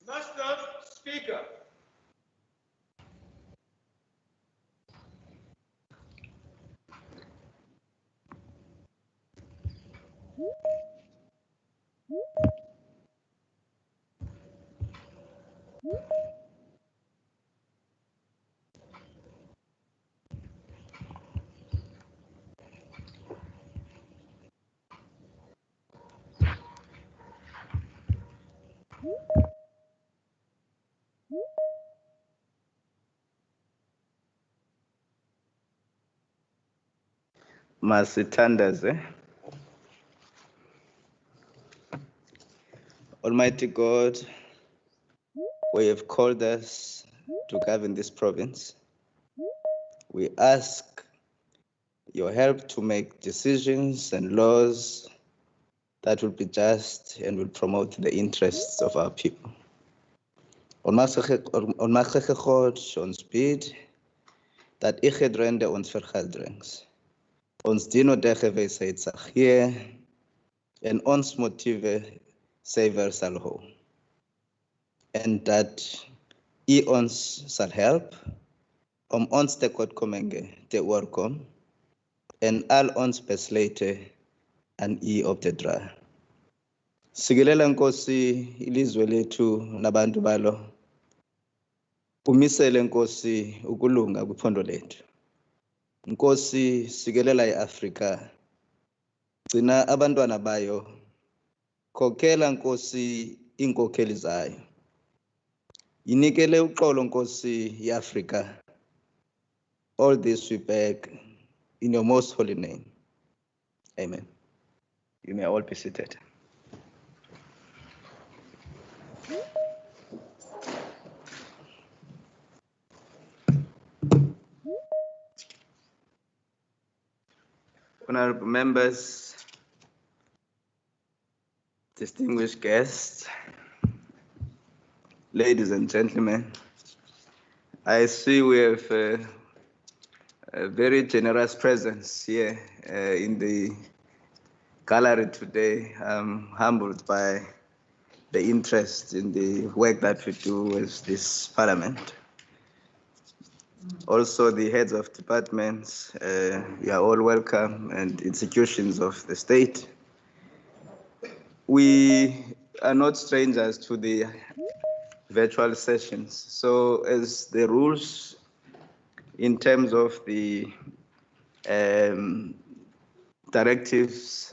National Speaker. Masithandaze. Almighty God, we have called us to govern this province. We ask your help to make decisions and laws that will be just and will promote the interests of our people. On speed, that ichedrende ons vergeldrings. Ons dino dege weisheid hier en ons motive saver salho. And that ons sal help ons te kot komenge te workom en al ons beslate and op the dra. Sigilela Nkosi ilizwe lethu nabantu balo. Umisele Nkosi ukulunga kwiphondo lethu. Nkosi sikelela iAfrika. Gcina abantwana bayo. Khokhela Nkosi inkokheli zayo. Yinikele uxolo Nkosi iAfrika. All this we beg in your most holy name. Amen. You may all be seated. Honorable members, distinguished guests, ladies and gentlemen, I see we have a very generous presence here in the gallery today. I'm humbled by the interest in the work that we do as this parliament. Also, the heads of departments, you are all welcome, and institutions of the state. We are not strangers to the virtual sessions. So as the rules in terms of the directives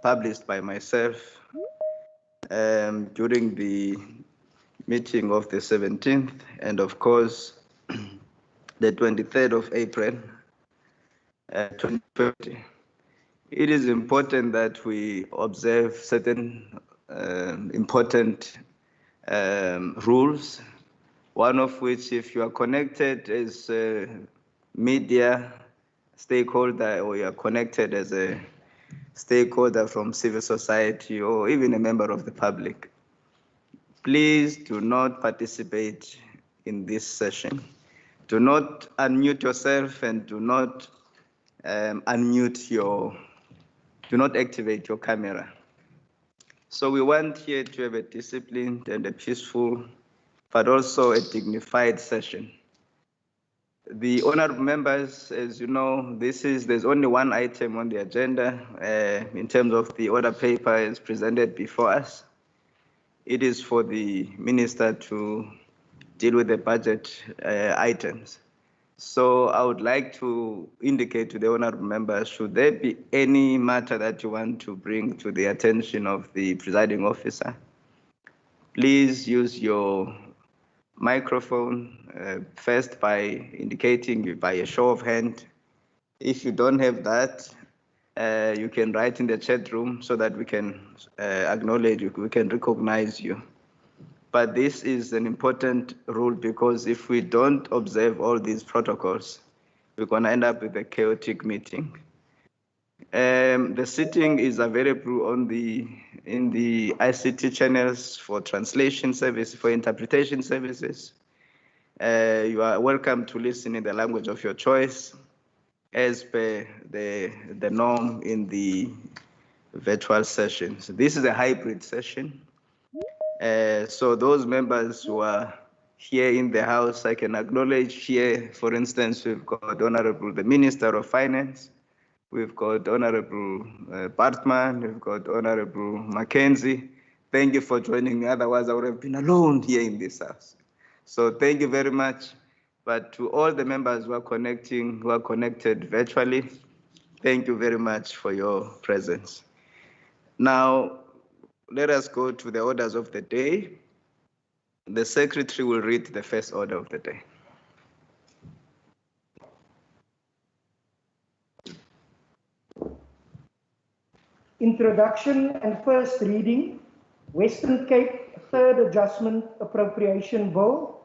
published by myself during the meeting of the 17th, and of course, the 23rd of April, 2020. It is important that we observe certain important rules one of which, if you are connected as a media stakeholder, or you are connected as a stakeholder from civil society, or even a member of the public, please do not participate in this session. Do not unmute yourself, and do not do not activate your camera. So we want here to have a disciplined and a peaceful, but also a dignified session. The honorable members, as you know, there's only one item on the agenda in terms of the order paper as presented before us. It is for the minister to deal with the budget items. So I would like to indicate to the honorable members, should there be any matter that you want to bring to the attention of the presiding officer, please use your microphone first by indicating by a show of hand. If you don't have that, you can write in the chat room so that we can acknowledge you, we can recognize you. But this is an important rule, because if we don't observe all these protocols, we're going to end up with a chaotic meeting. The sitting is available in the ICT channels for translation service, for interpretation services. You are welcome to listen in the language of your choice, as per the norm in the virtual sessions. This is a hybrid session. So those members who are here in the House, I can acknowledge here, for instance, we've got Honorable the Minister of Finance, we've got Honorable Bartman, we've got Honorable Mackenzie. Thank you for joining me, otherwise I would have been alone here in this house. So thank you very much. But to all the members who are connected virtually, thank you very much for your presence. Now, let us go to the orders of the day. The secretary will read the first order of the day. Introduction and first reading, Western Cape Third Adjustment Appropriation Bill,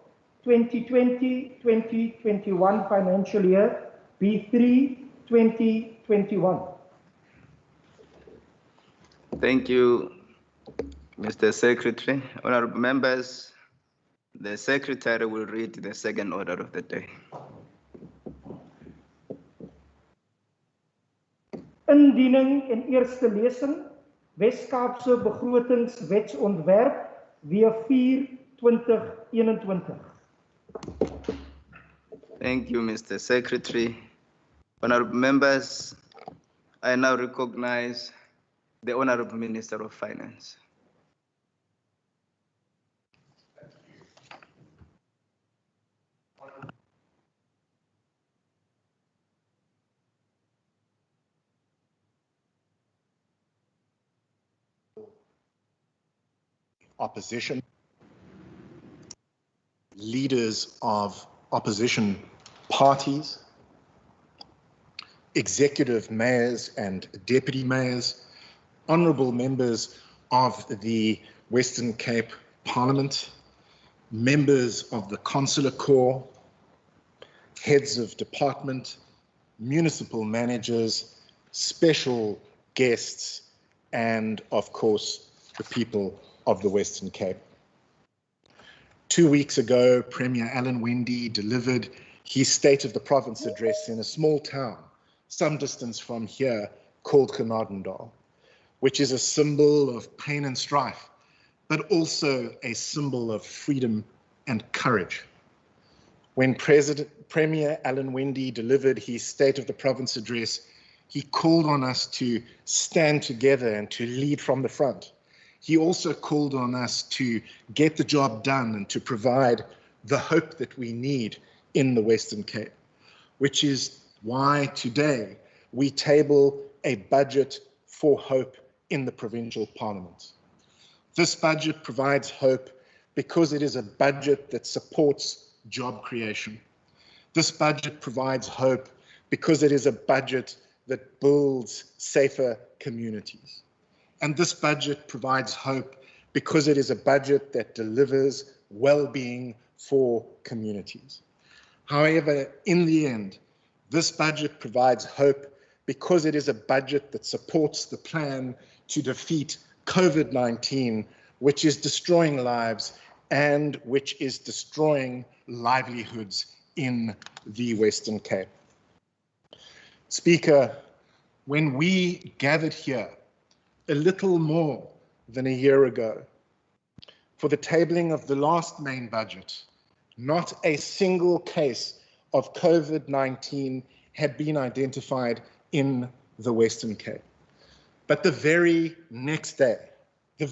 2020-2021 financial year, B3 2021. Thank you, Mr. Secretary. Honorable members, the Secretary will read the second order of the day. Indiening in eerste lesing, Wes-Kaapse Begrotingswetsontwerp W4 2021. Thank you, Mr. Secretary. Honorable members, I now recognize the Honorable Minister of Finance. Opposition, leaders of opposition parties, executive mayors and deputy mayors, honourable members of the Western Cape Parliament, members of the Consular Corps, heads of department, municipal managers, special guests, and of course, the people of the Western Cape. 2 weeks ago, Premier Alan Wendy delivered his State of the Province address in a small town, some distance from here, called Carnarvon, which is a symbol of pain and strife, but also a symbol of freedom and courage. When Premier Alan Wendy delivered his State of the Province address, he called on us to stand together and to lead from the front. He also called on us to get the job done and to provide the hope that we need in the Western Cape, which is why today we table a budget for hope in the Provincial Parliament. This budget provides hope because it is a budget that supports job creation. This budget provides hope because it is a budget that builds safer communities. And this budget provides hope because it is a budget that delivers well-being for communities. However, in the end, this budget provides hope because it is a budget that supports the plan to defeat COVID-19, which is destroying lives and which is destroying livelihoods in the Western Cape. Speaker, when we gathered here a little more than a year ago for the tabling of the last main budget, not a single case of COVID-19 had been identified in the Western Cape. But the very next day, the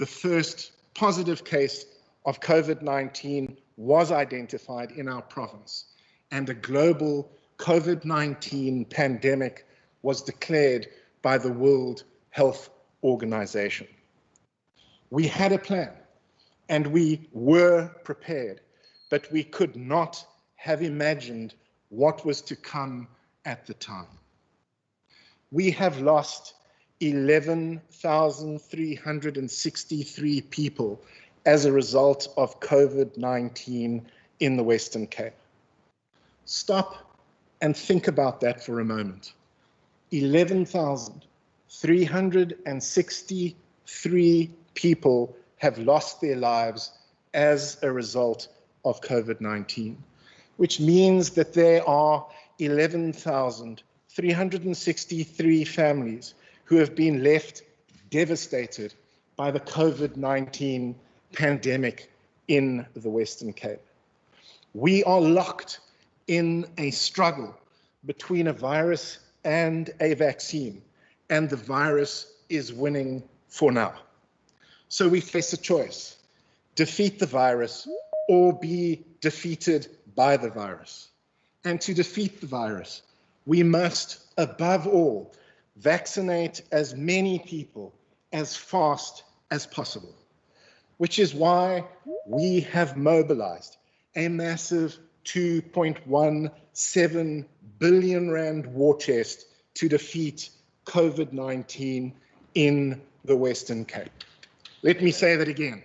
first positive case of COVID-19 was identified in our province, and a global COVID-19 pandemic was declared by the World Health Organization. We had a plan, and we were prepared, but we could not have imagined what was to come at the time. We have lost 11,363 people as a result of COVID-19 in the Western Cape. Stop and think about that for a moment. 11,363 people have lost their lives as a result of COVID-19, which means that there are 11,363 families who have been left devastated by the COVID-19 pandemic in the Western Cape. We are locked in a struggle between a virus and a vaccine, and the virus is winning for now. So we face a choice: defeat the virus or be defeated by the virus. And to defeat the virus, we must, above all, vaccinate as many people as fast as possible, which is why we have mobilized a massive 2.17 billion rand war chest to defeat COVID-19 in the Western Cape. Let me say that again,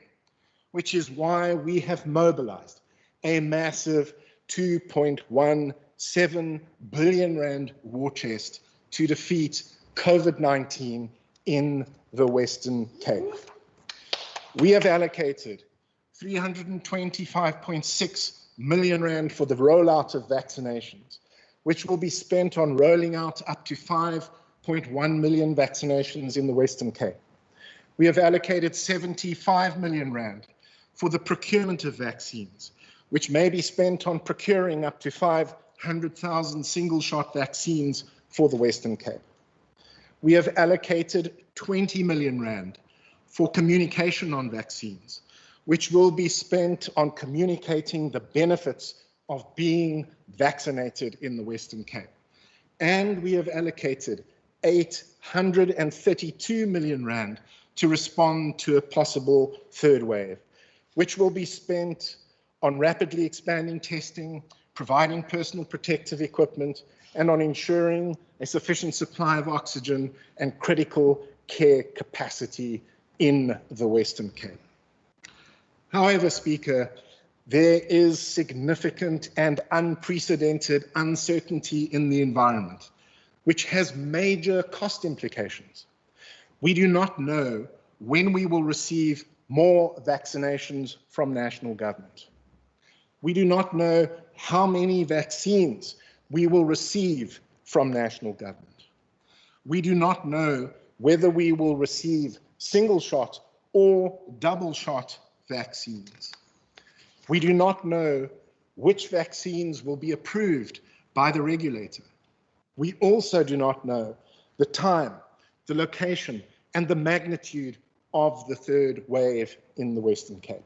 which is why we have mobilized a massive 2.17 billion rand war chest to defeat COVID-19 in the Western Cape. We have allocated 325.6 million rand for the rollout of vaccinations, which will be spent on rolling out up to 5.1 million vaccinations in the Western Cape. We have allocated 75 million rand for the procurement of vaccines, which may be spent on procuring up to 500,000 single-shot vaccines for the Western Cape. We have allocated 20 million rand for communication on vaccines, which will be spent on communicating the benefits of being vaccinated in the Western Cape. And we have allocated 832 million rand to respond to a possible third wave, which will be spent on rapidly expanding testing, providing personal protective equipment, and on ensuring a sufficient supply of oxygen and critical care capacity in the Western Cape. However, Speaker, there is significant and unprecedented uncertainty in the environment, which has major cost implications. We do not know when we will receive more vaccinations from national government. We do not know how many vaccines we will receive from national government. We do not know whether we will receive single-shot or double-shot vaccines. We do not know which vaccines will be approved by the regulator. We also do not know the time, the location, and the magnitude of the third wave in the Western Cape.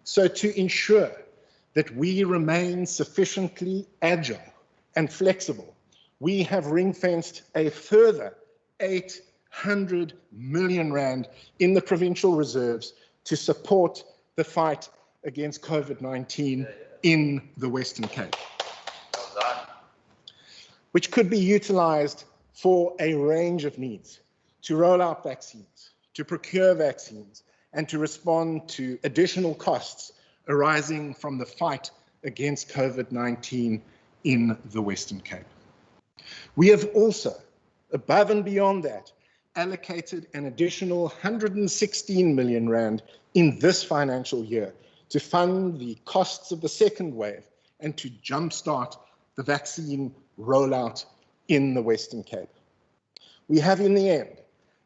So to ensure that we remain sufficiently agile and flexible, we have ring-fenced a further 800 million rand in the provincial reserves to support the fight against COVID-19 in the Western Cape, which could be utilized for a range of needs: to roll out vaccines, to procure vaccines, and to respond to additional costs arising from the fight against COVID-19 in the Western Cape. We have also, above and beyond that, allocated an additional 116 million rand in this financial year to fund the costs of the second wave and to jumpstart the vaccine rollout in the Western Cape. We have in the end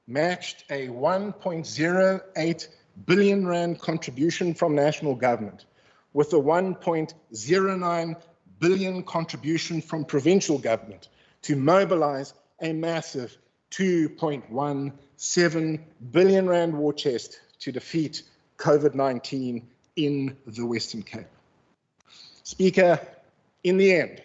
matched a 1.08 billion rand contribution from national government with a 1.09 billion contribution from provincial government to mobilize a massive 2.17 billion rand war chest to defeat COVID-19 in the Western Cape. Speaker, in the end,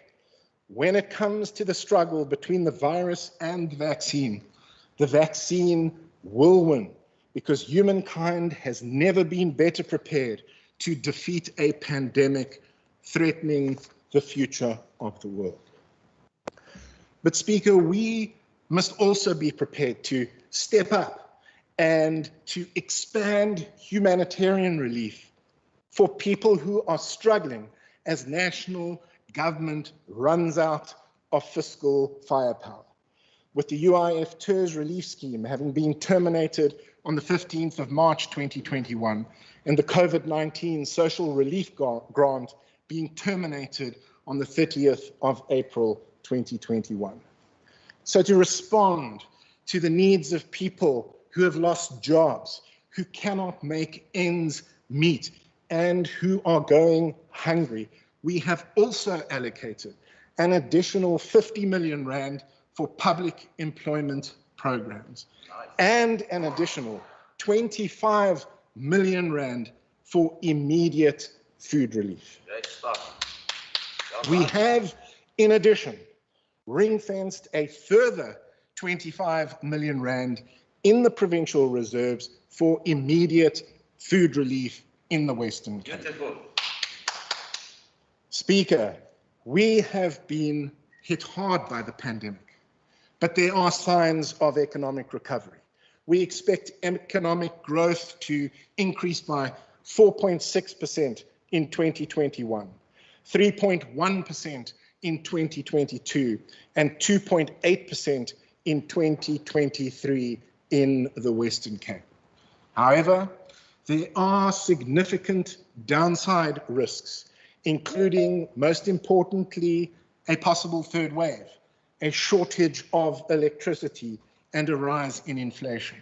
when it comes to the struggle between the virus and the vaccine will win because humankind has never been better prepared to defeat a pandemic threatening the future of the world. But Speaker, we must also be prepared to step up and to expand humanitarian relief for people who are struggling as national government runs out of fiscal firepower. With the UIF TERS relief scheme having been terminated on the 15th of March 2021 and the COVID-19 social relief grant being terminated on the 30th of April 2021. So to respond to the needs of people who have lost jobs, who cannot make ends meet, and who are going hungry, we have also allocated an additional 50 million rand for public employment programs and an additional 25 million rand for immediate food relief. We have, in addition, ring-fenced a further 25 million rand in the provincial reserves for immediate food relief in the Western Cape. Speaker, we have been hit hard by the pandemic, but there are signs of economic recovery. We expect economic growth to increase by 4.6% in 2021, 3.1% in 2022, and 2.8% in 2023 in the Western Cape. However, there are significant downside risks, including, most importantly, a possible third wave, a shortage of electricity, and a rise in inflation,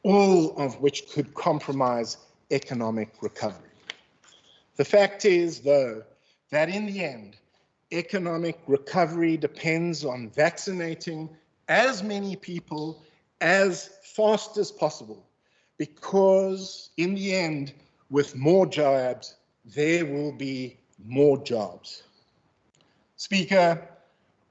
all of which could compromise economic recovery. The fact is, though, that in the end, economic recovery depends on vaccinating as many people as fast as possible, because in the end, with more jabs, there will be more jobs. Speaker,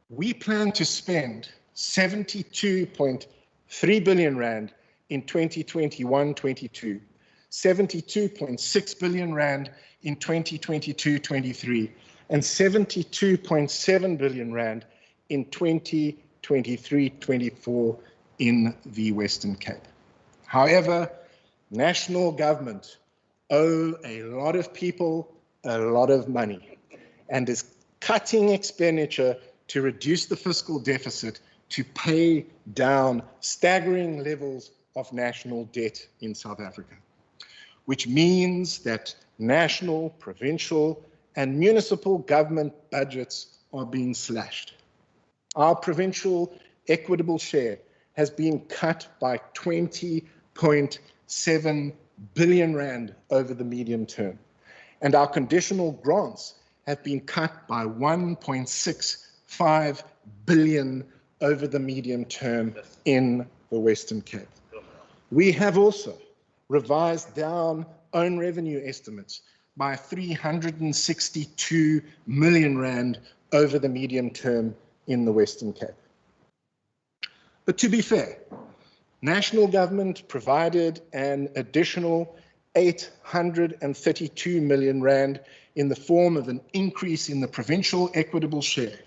we plan to spend 72.3 billion rand in 2021-22, 72.6 billion rand in 2022-23, and 72.7 billion rand in 2023-24 in the Western Cape. However, national government owe a lot of people a lot of money and is cutting expenditure to reduce the fiscal deficit to pay down staggering levels of national debt in South Africa, which means that national, provincial, and municipal government budgets are being slashed. Our provincial equitable share has been cut by 20.7 billion rand over the medium term, and our conditional grants have been cut by 1.65 billion over the medium term in the Western Cape. We have also revised down own revenue estimates by 362 million rand over the medium term in the Western Cape. But to be fair, national government provided an additional 832 million rand in the form of an increase in the provincial equitable share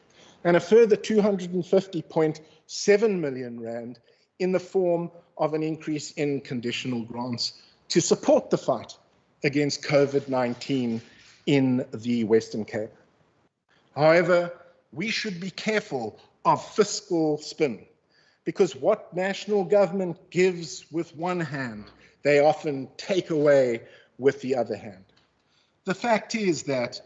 and a further 250.7 million rand in the form of an increase in conditional grants to support the fight against COVID-19 in the Western Cape. However, we should be careful of fiscal spin, because what national government gives with one hand, they often take away with the other hand. The fact is that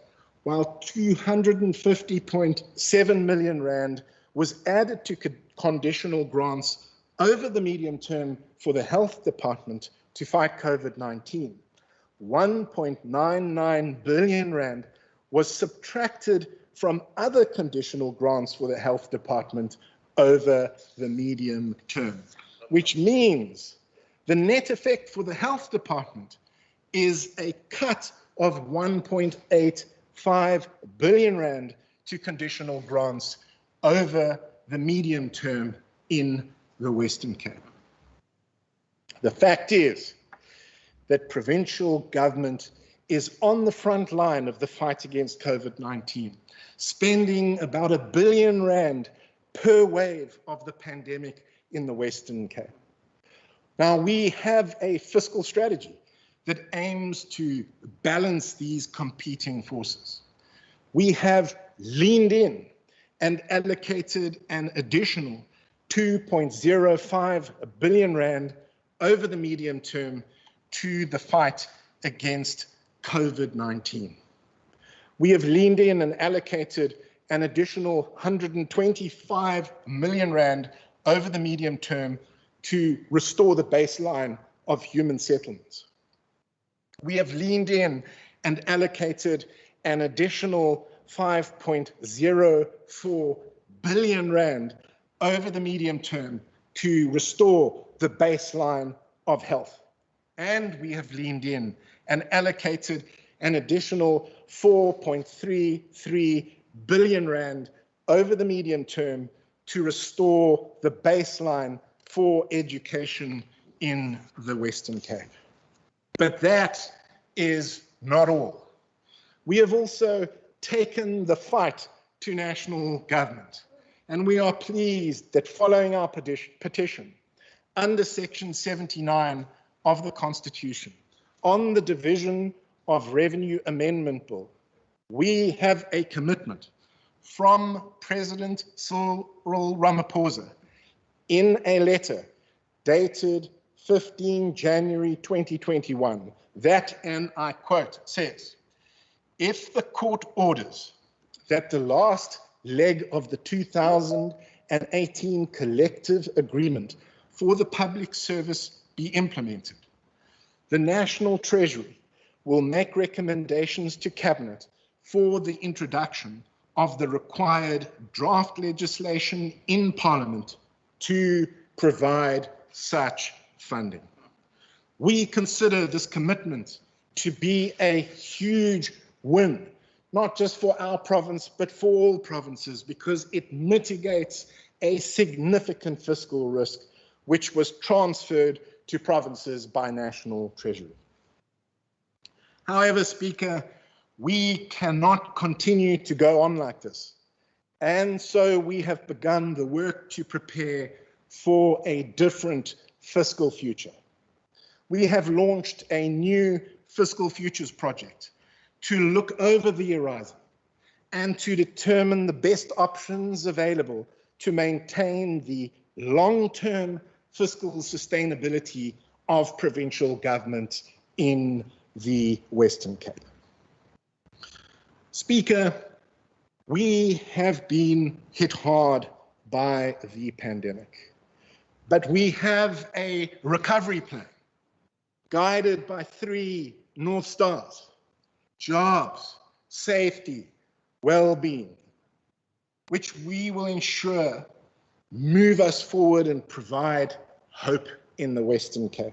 while 250.7 million rand was added to conditional grants over the medium term for the health department to fight COVID-19, 1.99 billion rand was subtracted from other conditional grants for the health department over the medium term, which means the net effect for the health department is a cut of 1.85 billion rand to conditional grants over the medium term in the Western Cape. The fact is that provincial government is on the front line of the fight against COVID-19, spending about R1 billion per wave of the pandemic in the Western Cape. Now, we have a fiscal strategy that aims to balance these competing forces. We have leaned in and allocated an additional 2.05 billion rand over the medium term to the fight against COVID-19. We have leaned in and allocated an additional 125 million rand over the medium term to restore the baseline of human settlements. We have leaned in and allocated an additional 5.04 billion rand over the medium term to restore the baseline of health. And we have leaned in and allocated an additional 4.33 billion rand over the medium term to restore the baseline for education in the Western Cape. But that is not all. We have also taken the fight to national government, and we are pleased that following our petition under Section 79 of the Constitution on the Division of Revenue Amendment Bill, we have a commitment from President Cyril Ramaphosa in a letter dated 15 January 2021 that, and I quote, says, if the court orders that the last leg of the 2018 collective agreement for the public service be implemented, the National Treasury will make recommendations to Cabinet for the introduction of the required draft legislation in Parliament to provide such funding. We consider this commitment to be a huge win, not just for our province, but for all provinces, because it mitigates a significant fiscal risk which was transferred to provinces by National Treasury. However, Speaker, we cannot continue to go on like this. And so we have begun the work to prepare for a different fiscal future. We have launched a new Fiscal Futures project to look over the horizon and to determine the best options available to maintain the long-term fiscal sustainability of provincial government in the Western Cape. Speaker, we have been hit hard by the pandemic, but we have a recovery plan guided by 3 North Stars: jobs, safety, well-being, which we will ensure move us forward and provide hope in the Western Cape.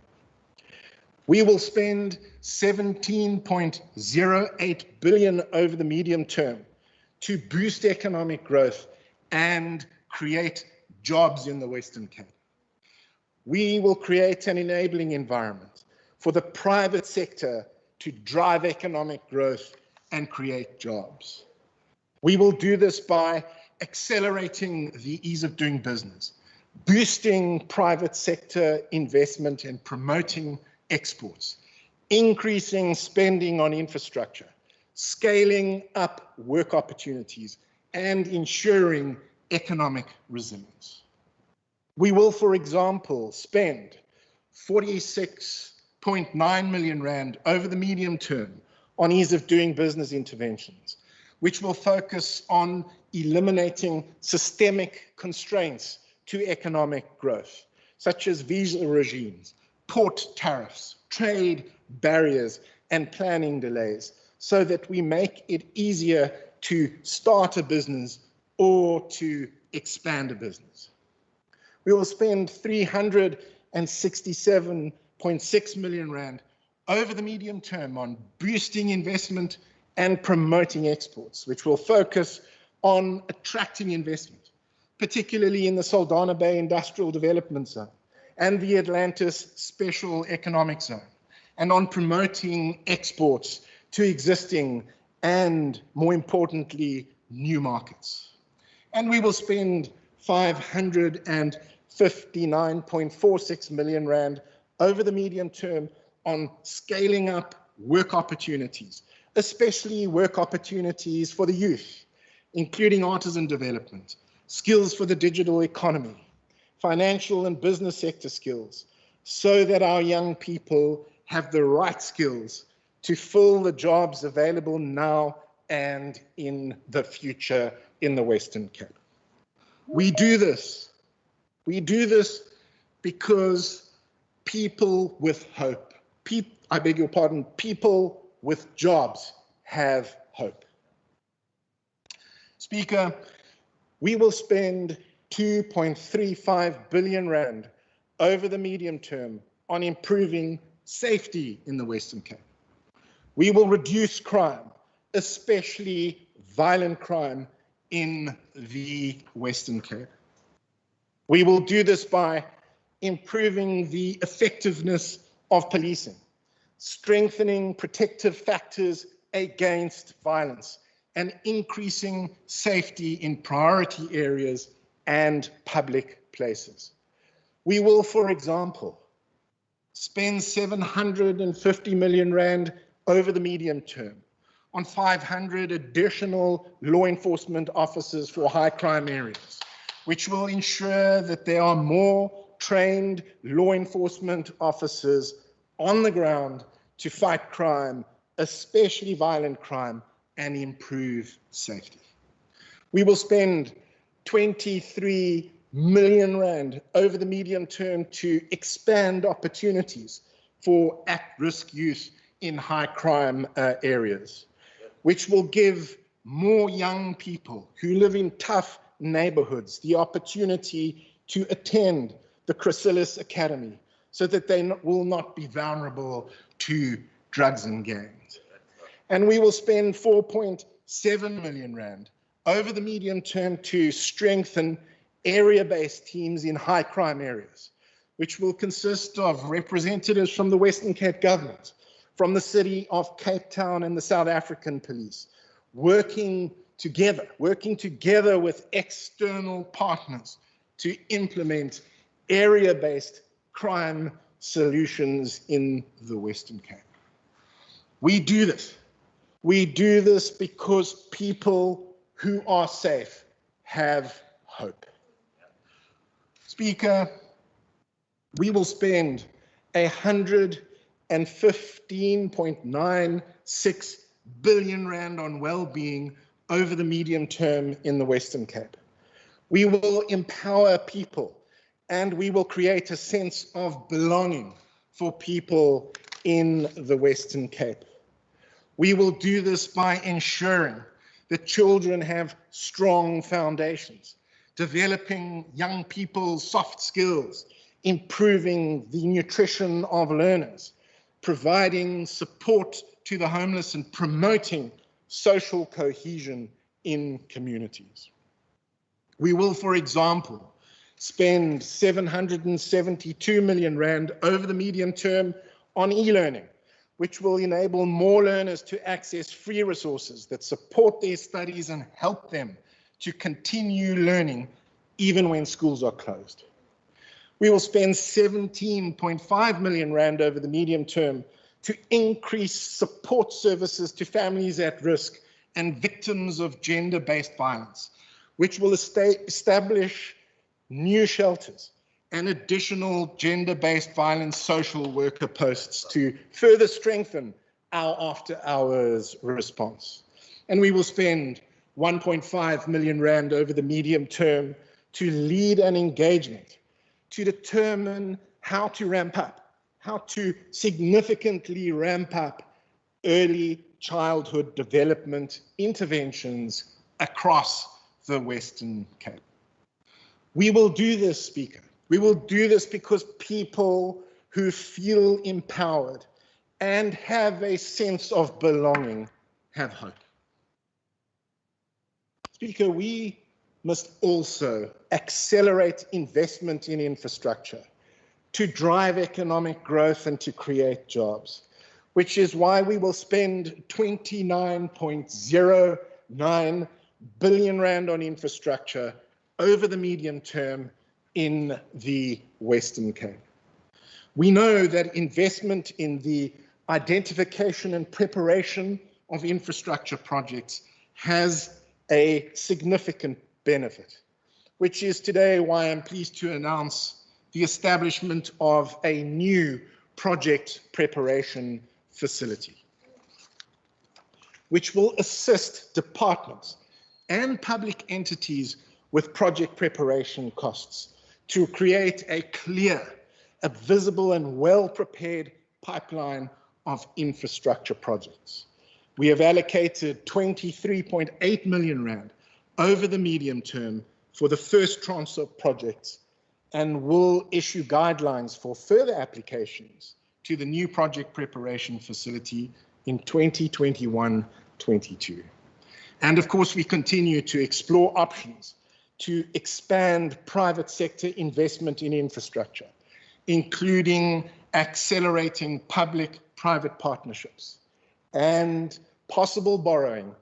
We will spend 17.08 billion over the medium term to boost economic growth and create jobs in the Western Cape. We will create an enabling environment for the private sector to drive economic growth and create jobs. We will do this by accelerating the ease of doing business, boosting private sector investment and promoting exports, increasing spending on infrastructure, scaling up work opportunities, and ensuring economic resilience. We will, for example, spend 46.9 million rand over the medium term on ease of doing business interventions, which will focus on eliminating systemic constraints to economic growth, such as visa regimes, port tariffs, trade barriers, and planning delays, so that we make it easier to start a business or to expand a business. We will spend 367.6 million rand over the medium term on boosting investment and promoting exports, which will focus on attracting investment, particularly in the Saldanha Bay Industrial Development Zone and the Atlantis Special Economic Zone, and on promoting exports to existing and, more importantly, new markets. And we will spend 559.46 million rand over the medium term on scaling up work opportunities, especially work opportunities for the youth, including artisan development, skills for the digital economy, financial and business sector skills, so that our young people have the right skills to fill the jobs available now and in the future in the Western Cape. We do this because people with hope, people with jobs have hope. Speaker, we will spend 2.35 billion rand over the medium term on improving safety in the Western Cape. We will reduce crime, especially violent crime in the Western Cape. We will do this by improving the effectiveness of policing, strengthening protective factors against violence, and increasing safety in priority areas and public places. We will, for example, spend 750 million rand over the medium term on 500 additional law enforcement officers for high crime areas, which will ensure that there are more trained law enforcement officers on the ground to fight crime, especially violent crime, and improve safety. We will spend 23 million rand over the medium term to expand opportunities for at-risk youth in high crime areas, which will give more young people who live in tough neighborhoods the opportunity to attend the Chrysalis Academy so that they will not be vulnerable to drugs and gangs. And we will spend 4.7 million rand over the medium term to strengthen area-based teams in high crime areas, which will consist of representatives from the Western Cape government, from the city of Cape Town and the South African police, working together with external partners to implement area-based crime solutions in the Western Cape. We do this because people who are safe have hope. Speaker, we will spend 115.96 billion rand on well-being over the medium term in the Western Cape. We will empower people and we will create a sense of belonging for people in the Western Cape. We will do this by ensuring that children have strong foundations, developing young people's soft skills, improving the nutrition of learners, providing support to the homeless, and promoting social cohesion in communities. We will, for example, spend 772 million rand over the medium term on e-learning, which will enable more learners to access free resources that support their studies and help them to continue learning even when schools are closed. We will spend 17.5 million rand over the medium term to increase support services to families at risk and victims of gender-based violence, which will establish new shelters and additional gender-based violence social worker posts to further strengthen our after-hours response. And we will spend 1.5 million rand over the medium term to lead an engagement to determine how to ramp up, how to significantly ramp up early childhood development interventions across the Western Cape. We will do this, Speaker. We will do this because people who feel empowered and have a sense of belonging have hope. Speaker, we must also accelerate investment in infrastructure to drive economic growth and to create jobs, which is why we will spend 29.09 billion rand on infrastructure over the medium term in the Western Cape. We know that investment in the identification and preparation of infrastructure projects has a significant benefit, which is today why I'm pleased to announce the establishment of a new project preparation facility, which will assist departments and public entities with project preparation costs to create a clear, a visible and well-prepared pipeline of infrastructure projects. We have allocated 23.8 million rand over the medium term for the first tranche of projects and will issue guidelines for further applications to the new project preparation facility in 2021-22. And of course, we continue to explore options to expand private sector investment in infrastructure, including accelerating public-private partnerships and possible borrowing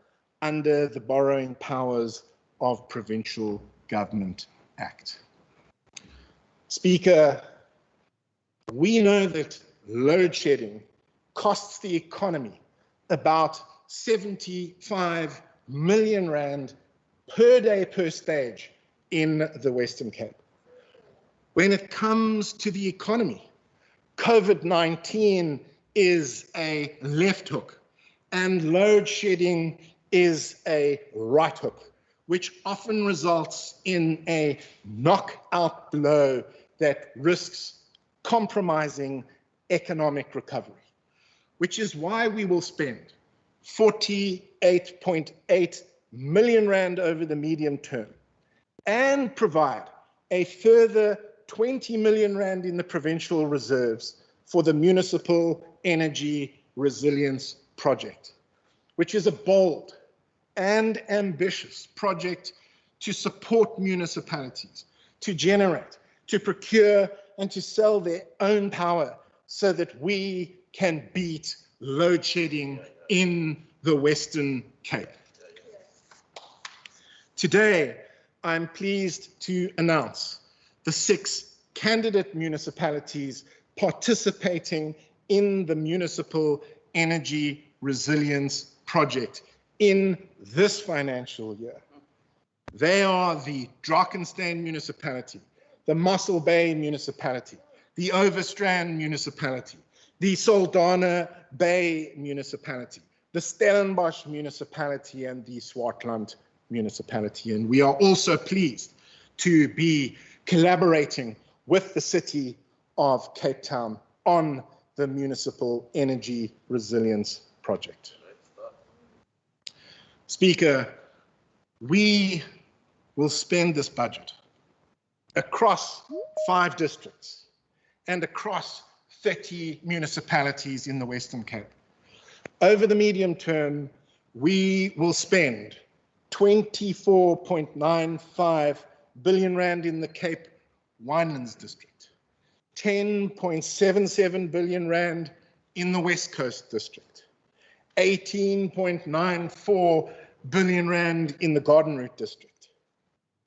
under the Borrowing Powers of Provincial Government Act. Speaker, we know that load shedding costs the economy about 75 million rand per day per stage in the Western Cape. When it comes to the economy, COVID-19 is a left hook and load shedding is a right hook, which often results in a knockout blow that risks compromising economic recovery, which is why we will spend 48.8 million rand over the medium term and provide a further 20 million rand in the provincial reserves for the Municipal Energy Resilience Project, which is a bold and ambitious project to support municipalities, to generate, to procure, and to sell their own power so that we can beat load shedding in the Western Cape. Today, I'm pleased to announce the 6 candidate municipalities participating in the Municipal Energy Resilience Project in this financial year. They are the Drakensberg Municipality, the Mossel Bay Municipality, the Overstrand Municipality, the Saldanha Bay Municipality, the Stellenbosch Municipality, and the Swartland Municipality. And we are also pleased to be collaborating with the City of Cape Town on the Municipal Energy Resilience Project. Speaker, we will spend this budget across 5 districts and across 30 municipalities in the Western Cape. Over the medium term, we will spend 24.95 billion rand in the Cape Winelands District, 10.77 billion rand in the West Coast District, 18.94 billion rand in the Garden Route District,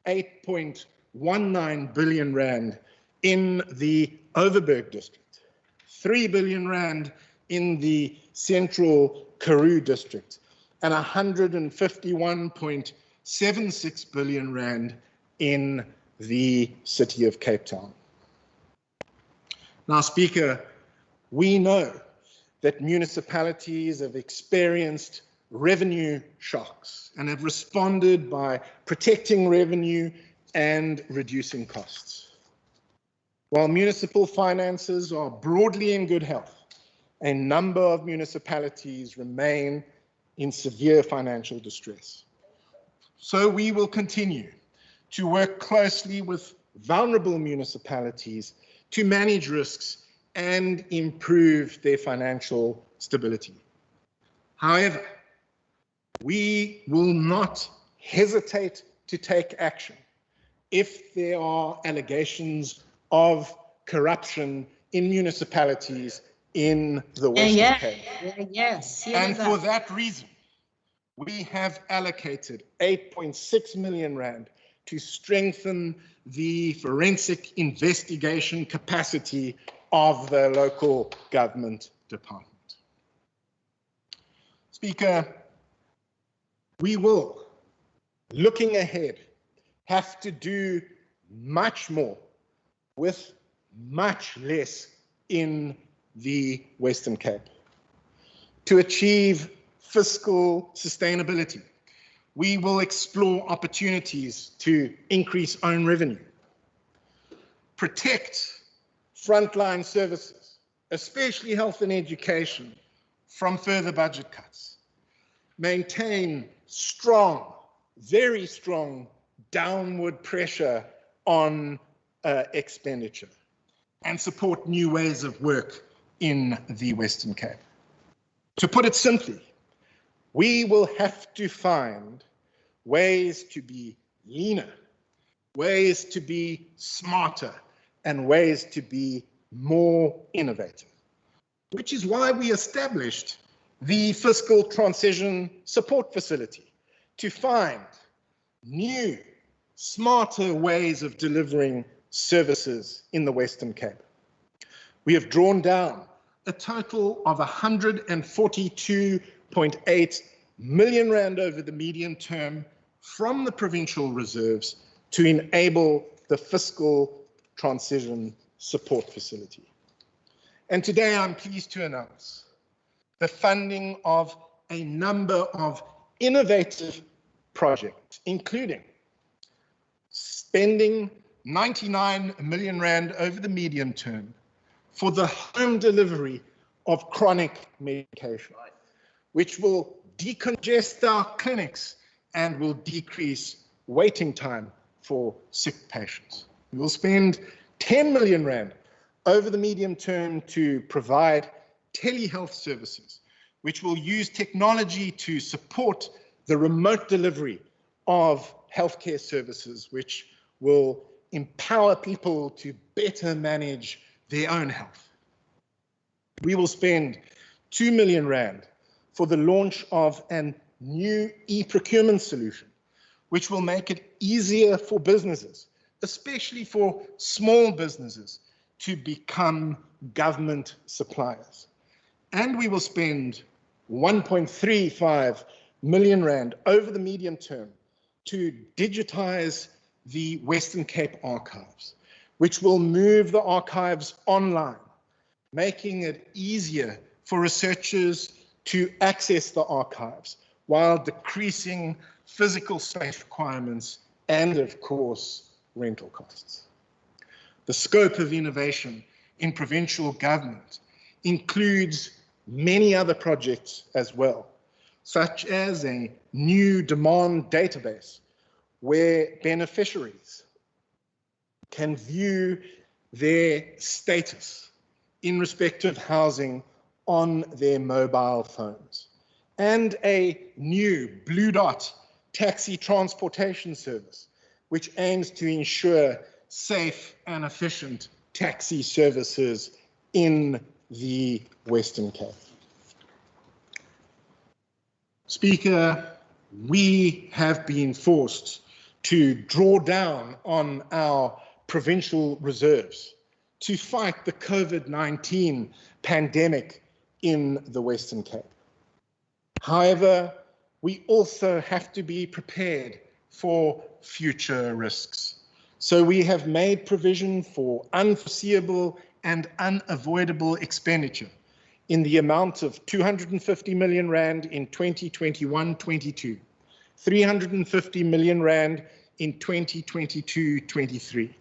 8.19 billion rand in the Overberg District, 3 billion rand in the Central Karoo district and 151.76 billion rand in the city of Cape Town. Now, Speaker, we know that municipalities have experienced revenue shocks and have responded by protecting revenue and reducing costs. While municipal finances are broadly in good health, a number of municipalities remain in severe financial distress. So we will continue to work closely with vulnerable municipalities to manage risks and improve their financial stability. However, we will not hesitate to take action if there are allegations of corruption in municipalities in the Western Cape. Yes. And for that reason, we have allocated 8.6 million rand to strengthen the forensic investigation capacity of the local government department. Speaker, we will, looking ahead, have to do much more with much less in the Western Cape. To achieve fiscal sustainability, we will explore opportunities to increase own revenue, protect frontline services, especially health and education, from further budget cuts, maintain strong, very strong downward pressure on expenditure, and support new ways of work in the Western Cape. To put it simply, we will have to find ways to be leaner, ways to be smarter, and ways to be more innovative, which is why we established the Fiscal Transition Support Facility to find new, smarter ways of delivering services in the Western Cape. We have drawn down a total of 142.8 million rand over the medium term from the provincial reserves to enable the Fiscal Transition Support Facility. And today I'm pleased to announce the funding of a number of innovative projects, including spending 99 million rand over the medium term for the home delivery of chronic medication, which will decongest our clinics and will decrease waiting time for sick patients. We will spend 10 million rand over the medium term to provide telehealth services, which will use technology to support the remote delivery of healthcare services, which will empower people to better manage their own health. We will spend 2 million rand for the launch of a new e-procurement solution, which will make it easier for businesses, especially for small businesses, to become government suppliers. And we will spend 1.35 million rand over the medium term to digitize the Western Cape archives, which will move the archives online, making it easier for researchers to access the archives while decreasing physical space requirements and, of course, rental costs. The scope of innovation in provincial government includes many other projects as well, such as a new demand database where beneficiaries can view their status in respect of housing on their mobile phones, and a new Blue Dot taxi transportation service, which aims to ensure safe and efficient taxi services in the Western Cape. Speaker, we have been forced to draw down on our provincial reserves to fight the COVID-19 pandemic in the Western Cape. However, we also have to be prepared for future risks. So we have made provision for unforeseeable and unavoidable expenditure in the amount of 250 million rand in 2021-22, 350 million rand in 2022-23,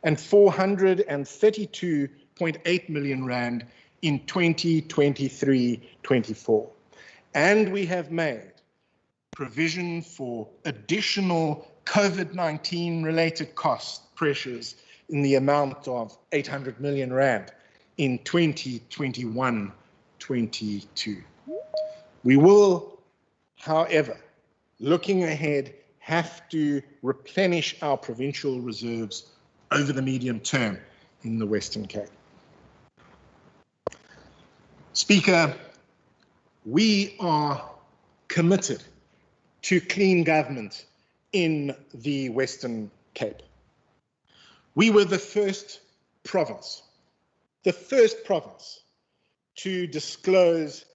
and 432.8 million rand in 2023-24. And we have made provision for additional COVID-19 related cost pressures in the amount of 800 million rand in 2021-22. We will, however, looking ahead, have to replenish our provincial reserves over the medium term in the Western Cape. Speaker, we are committed to clean government in the Western Cape. We were the first province to disclose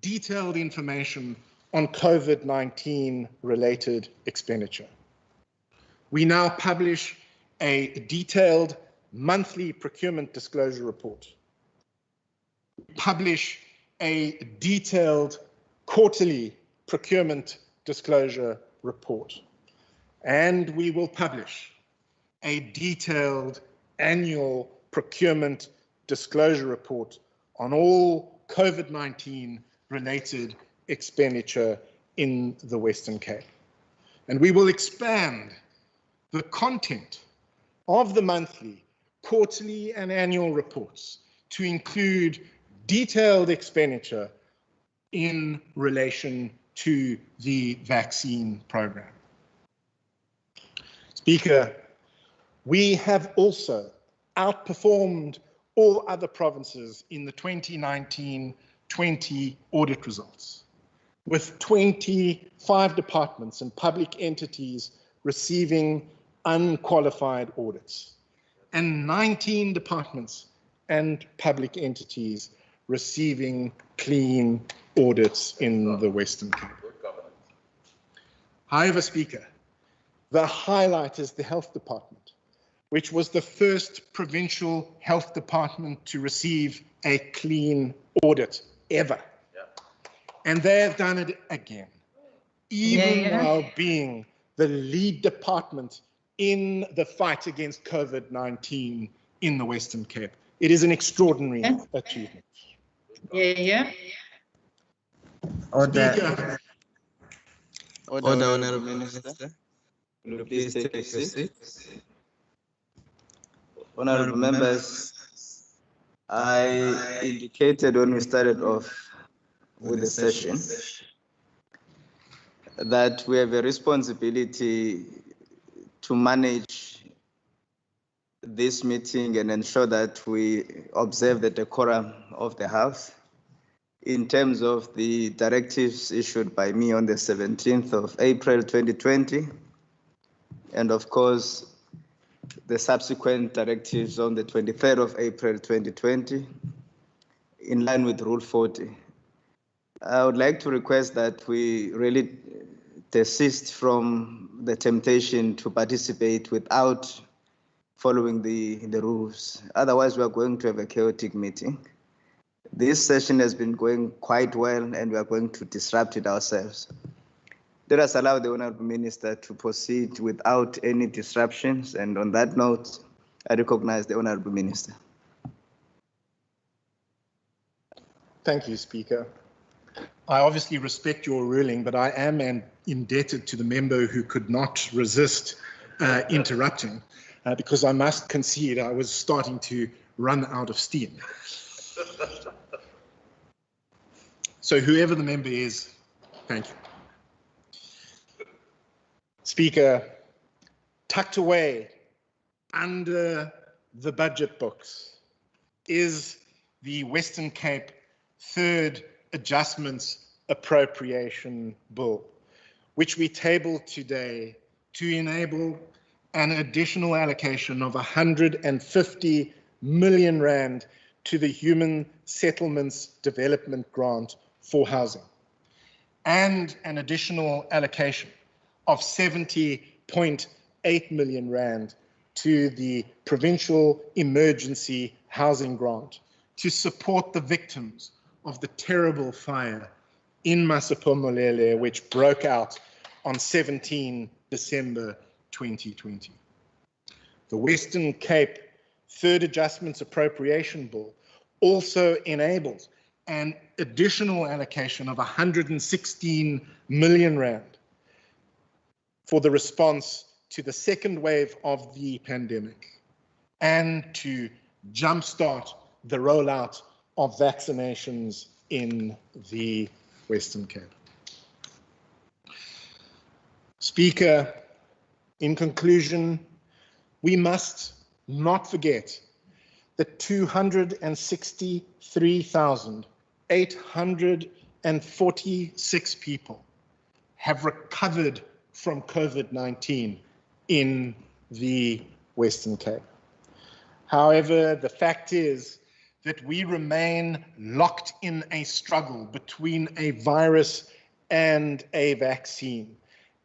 detailed information on COVID-19 related expenditure. We now publish a detailed monthly procurement disclosure report. We publish a detailed quarterly procurement disclosure report. And we will publish a detailed annual procurement disclosure report on all COVID-19 related expenditure in the Western Cape. And we will expand the content of the monthly, quarterly, and annual reports to include detailed expenditure in relation to the vaccine program. Speaker, we have also outperformed all other provinces in the 2019-20 audit results, with 25 departments and public entities receiving unqualified audits, and 19 departments and public entities receiving clean audits in the Western Cape. However, Speaker, the highlight is the Health Department, which was the first provincial health department to receive a clean audit ever. Yeah. And they have done it again, even while being the lead department in the fight against COVID-19 in the Western Cape. It is an extraordinary achievement. Order, Honourable Minister. Will you please take your seat? Honourable members, I indicated when we started off with the session that we have a responsibility to manage this meeting and ensure that we observe the decorum of the House in terms of the directives issued by me on the 17th of April 2020, and of course, the subsequent directives on the 23rd of April 2020, in line with Rule 40. I would like to request that we really desist from the temptation to participate without following the rules. Otherwise, we are going to have a chaotic meeting. This session has been going quite well, and we are going to disrupt it ourselves. Let us allow the Honourable Minister to proceed without any disruptions. And on that note, I recognize the Honourable Minister. Thank you, Speaker. I obviously respect your ruling, but I am indebted to the member who could not resist interrupting, because I must concede I was starting to run out of steam. So whoever the member is, thank you. Speaker, tucked away under the budget books is the Western Cape Third Adjustments Appropriation Bill, which we tabled today to enable an additional allocation of 150 million rand to the Human Settlements Development Grant for housing, and an additional allocation of 70.8 million rand to the Provincial Emergency Housing Grant to support the victims of the terrible fire in Masipomolele, which broke out on 17 December 2020. The Western Cape Third Adjustments Appropriation Bill also enables an additional allocation of 116 million rand for the response to the second wave of the pandemic and to jumpstart the rollout of vaccinations in the Western Cape. Speaker, in conclusion, we must not forget that 263,846 people have recovered from COVID-19 in the Western Cape. However, the fact is that we remain locked in a struggle between a virus and a vaccine,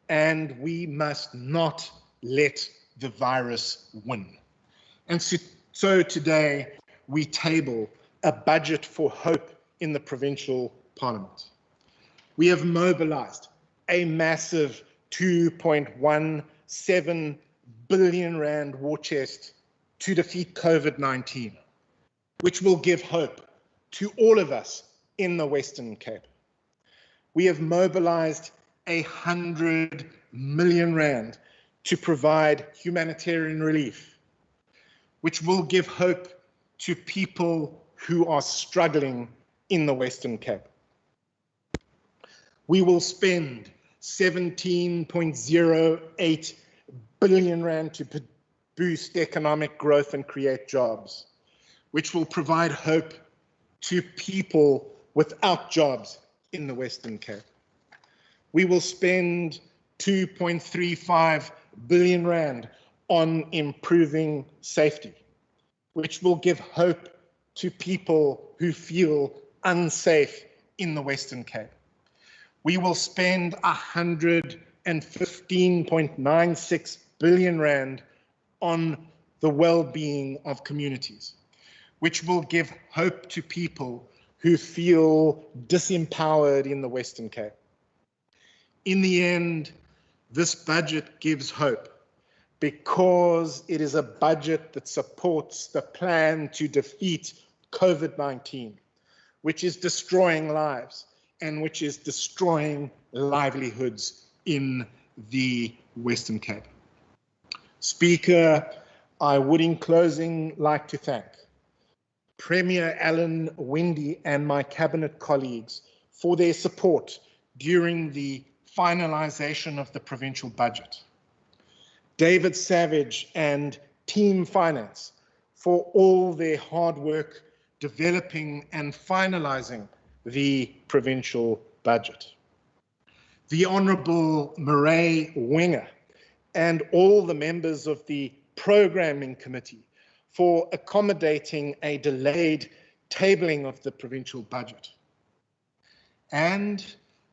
and we must not let the virus win. And so today we table a budget for hope in the Provincial Parliament. We have mobilized a massive 2.17 billion rand war chest to defeat COVID-19, which will give hope to all of us in the Western Cape. We have mobilized 100 million rand to provide humanitarian relief, which will give hope to people who are struggling in the Western Cape. We will spend 17.08 billion rand to boost economic growth and create jobs, which will provide hope to people without jobs in the Western Cape. We will spend 2.35 billion rand on improving safety, which will give hope to people who feel unsafe in the Western Cape. We will spend 115.96 billion rand on the well-being of communities, which will give hope to people who feel disempowered in the Western Cape. In the end, this budget gives hope because it is a budget that supports the plan to defeat COVID-19, which is destroying lives and which is destroying livelihoods in the Western Cape. Speaker, I would in closing like to thank Premier Alan Winde and my cabinet colleagues for their support during the finalization of the provincial budget. David Savage and Team Finance for all their hard work developing and finalizing the provincial budget. The Honourable Murray Wenger and all the members of the Programming Committee for accommodating a delayed tabling of the provincial budget. And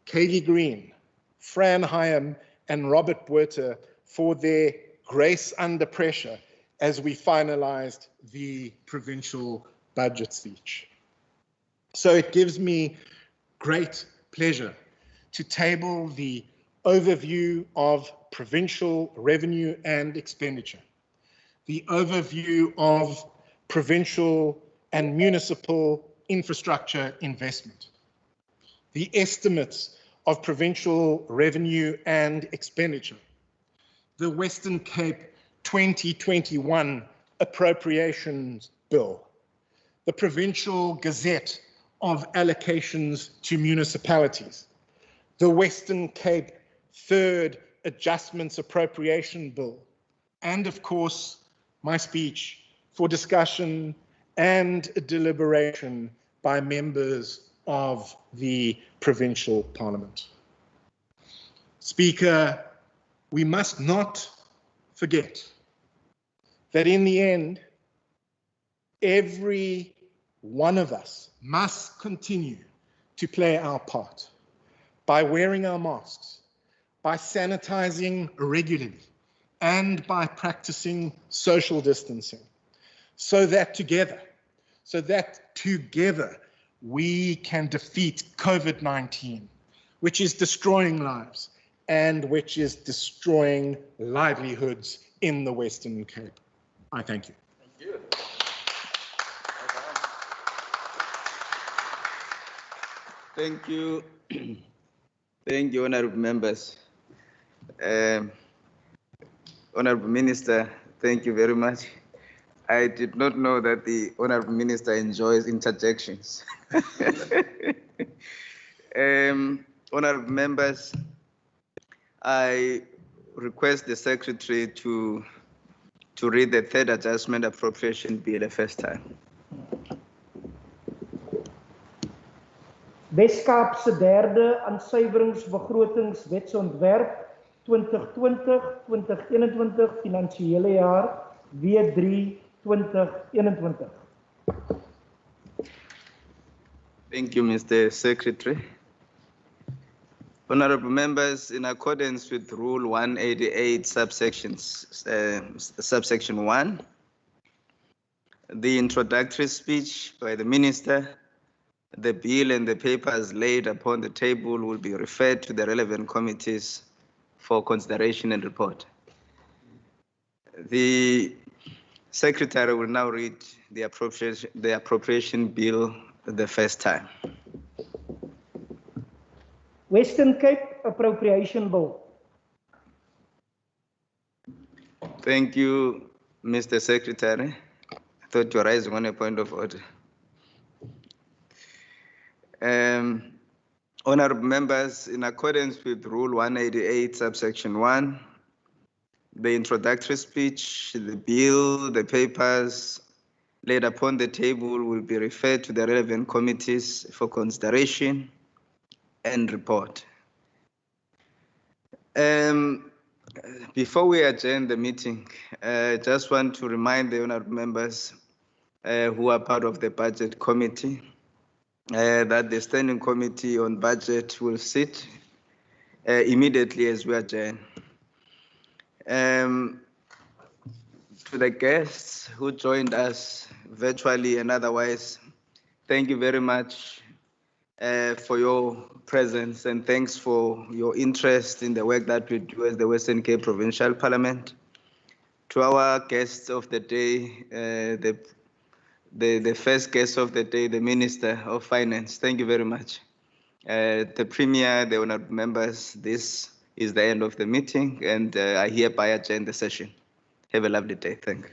Katie Green, Fran Hyam and Robert Buerter for their grace under pressure as we finalized the provincial budget speech. So it gives me great pleasure to table the overview of provincial revenue and expenditure, the overview of provincial and municipal infrastructure investment, the estimates of provincial revenue and expenditure, the Western Cape 2021 Appropriations Bill, the Provincial Gazette of Allocations to Municipalities, the Western Cape Third Adjustments Appropriation Bill, and of course, my speech for discussion and deliberation by members of the Provincial Parliament. Speaker, we must not forget that in the end, every one of us must continue to play our part by wearing our masks, by sanitizing regularly, and by practicing social distancing, so that together we can defeat COVID-19, which is destroying lives and which is destroying livelihoods in the Western Cape. I thank you. Thank you. Thank you, honorable members. Honorable Minister, thank you very much. I did not know that the honorable minister enjoys interjections. Honorable members, I request the secretary to read the third adjustment appropriation bill the first time. Wes-Kaapse derde aansuiveringsbegrotingswetsontwerp 2020-2021 finansiële jaar W3 2021. Thank you, Mr. Secretary. Honorable members, in accordance with Rule 188, subsection 1, the introductory speech by the Minister, the bill and the papers laid upon the table will be referred to the relevant committees for consideration and report. The Secretary will now read the appropriation bill the first time. Western Cape Appropriation Bill. Thank you, Mr. Secretary. I thought you were raising on a point of order. Honorable members, in accordance with Rule 188, subsection 1, the introductory speech, the bill, the papers laid upon the table will be referred to the relevant committees for consideration and report. Before we adjourn the meeting, I just want to remind the honorable members who are part of the budget committee that the Standing Committee on Budget will sit immediately as we adjourn. To the guests who joined us virtually and otherwise, thank you very much for your presence, and thanks for your interest in the work that we do as the Western Cape Provincial Parliament. To our guests of the day, the first guest of the day, the Minister of Finance, thank you very much. The Premier, the honorable members, this is the end of the meeting, and I hereby adjourn the session. Have a lovely day. Thank you.